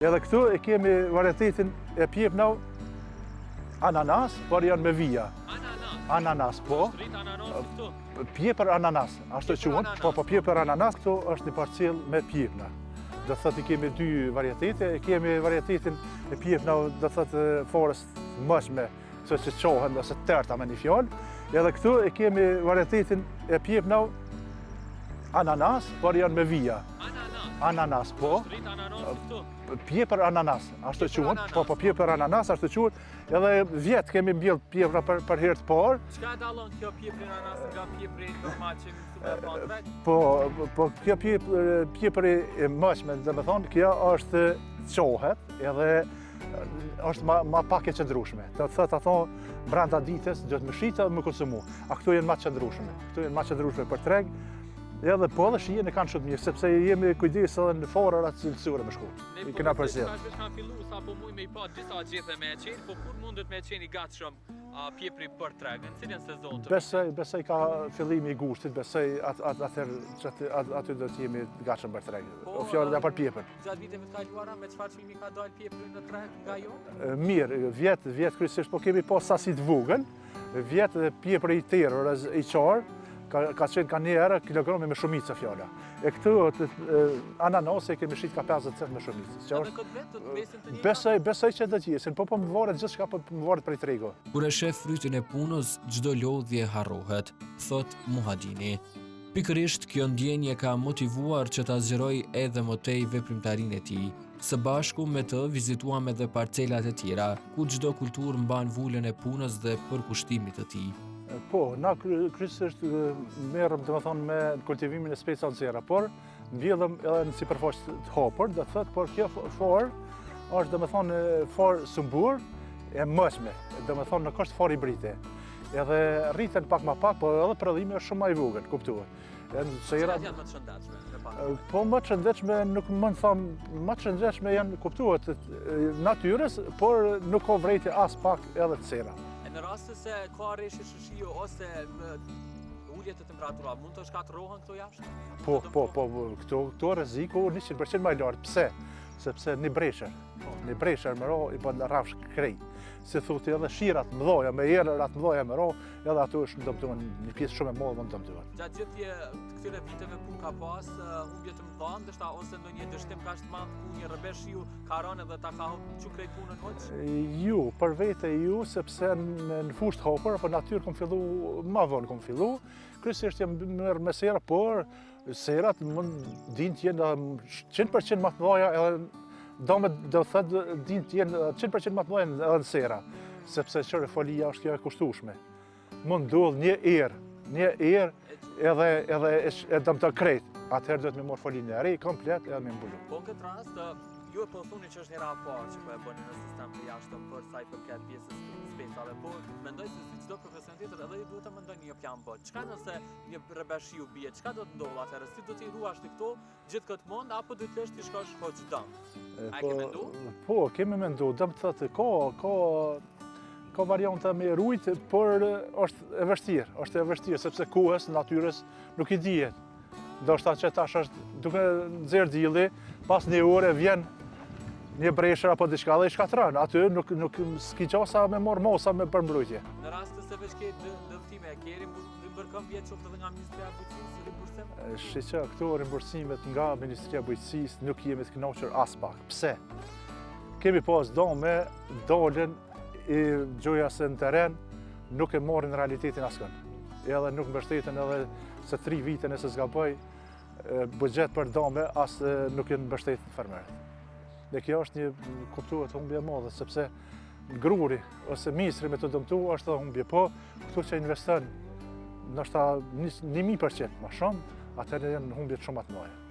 Edhe këtu e kemi varietetin e pjepnau ananas, por janë me vija. Ananas, po. Pjepër ananas, ashtu quhen, po pjepër ananas këtu është një parcel me pjepna. Do thotë i kemi dy varietete, e kemi varietetin e pjepnau, do thotë forest mëshme, kështu që qohen ose tërta me një fjalë. Edhe këtu e kemi varietetin e pjepnau ananas, por janë me vija. Ananas, po. Pjepër ananas, ashtu quhen, po pjepër ananas, ashtu quhen, edhe vjetë kemi mbjell pjepra për herë të parë. Çka dallon kjo pjepër ananas nga pjepri normal që në supermarket? Po kjo pjepri e mëshme, dhe me thonë, kjo është qohet, edhe është ma pak e qëndrueshme. Të thotë ato brenda ditës do të më shitë dhe më konsumu. A këtu janë ma qëndrueshme. Këtu janë ma qëndrueshme për treg. Edhe po dhe shijen e kanë shumë mirë, sepse jemi kujdes edhe në forar atë cilësore me shku. I kena përzjedh. Ne kanë fillu sa po muj me i pa disa gjethe me e qenë, po kur mundet me e qenë i gatshëm pjepri për treg, në cilën sezon të Besoj ka fillimi i gushtit, besoj aty do të jemi gatshëm për treg. O fjalë dhe për pjepër. Gjatë viteve të kaluara me çfarë çmimi ka dalë pjepri në treg nga jo? Mirë, vjet kryesisht po kemi pas sasi të vogël, vjet pjepri i terror i qarë, ka qenë ka një herë kilogrami me shumicë fjala. E këtu ananase kemi shit ka 50 cent me shumicë. Edhe këtë vetë do të besim të njëjtën? Besoj që do të jesin, po më varet gjithçka po më varet prej tregu. Kur e shef frytin e punës, çdo lodhje harrohet, thot Muhadini. Pikërisht kjo ndjenje ka motivuar që ta zgjeroj edhe më tej veprimtarinë e tij. Së bashku me të vizituam edhe parcelat e tjera, ku çdo kulturë mban vulën e punës dhe përkushtimit të tij. Po, na kryesisht merrem domethënë me kultivimin e specave të tjera, por mbjellëm edhe në sipërfaqe të hapur, do thotë, por kjo for është domethënë for sumbur e mëshme, domethënë nuk është for hibride. Edhe rriten pak më pak, por edhe prodhimi është shumë më i vogël, kuptuat. Cilat janë më të shëndetshme? Po më të shëndetshme nuk mund të them, më të shëndetshme janë kuptuat natyrës, por nuk ka vrejtje as pak edhe të sera. Në rast se ka rreshje shishio ose ulje të temperatura, mund të shkatërrohen këto jashtë? Po, këto rreziku 100% më i lartë. Pse? Sepse një bresher më ro i bën rrafsh krej. Si thotë edhe shirat mëdha, me erërat mëdha më ro, edhe ato është domethënë një pjesë shumë e madhe domethënë. Gjatë gjithë këtyre viteve pun ka pas humbje të mëdha, ndoshta ose ndonjë dështim kaq të madh ku një rrebeshiu ka rënë dhe ta ka humbur krejt punën hoc? Ju, për vete ju, sepse në fushë të hapur apo natyrë kam fillu më vonë kam fillu. Kryesisht jam merr me sera, por serat mund din të jenë 100% më të mëdha edhe do thotë din të jenë 100% më të mëdha edhe në sera, sepse çore folia është kjo e kushtueshme. Mund ndodh një erë edhe e dëm të krejt. Atëherë duhet me marr folinë e re komplet edhe me mbulu. Po në këtë rast ju e po thoni që është një radhë parë që po e bëni në sistem të jashtëm për sa i përket pjesës specave, po mendoj se si çdo profesion tjetër edhe ju duhet të mendoni një plan B. Çka nëse një rrebeshiu bie, çka do të ndodhë atëherë? Si do t'i ruash ti këto gjithë këtë mund apo do të lësh ti shkosh hoç dëm? A ke menduar? Po, kemi menduar, dëm të thotë ka varianta me rujt, por është e vështirë, sepse kohës, natyrës nuk i dihet. Ndoshta që tash është duke nxjerr dielli, pas një ore vjen një bresher apo diçka dhe i shkatron. Aty nuk s'ki qasa me marr mosa me përmbrojtje. Në rast se veç ke dëmtime, keni bërkëm vjetë qoftë edhe nga Ministria e Bujqësisë rimbursim? Shiqë, këto rimbursimet nga Ministria e Bujqësisë nuk jemi të kënaqur as pak. Pse? Kemi pas dome dalën i gjoja se në teren nuk e marrin realitetin askën. Edhe nuk mbështeten edhe se 3 vite nëse zgaboj buxhet për dome as nuk janë mbështetur fermerët. Dhe kjo është një kuptuar humbje e madhe, sepse gruri ose misri me të dëmtu është humbje, po këtu që investon ndoshta 1000% më shumë, atëherë janë humbje shumë më të mëdha.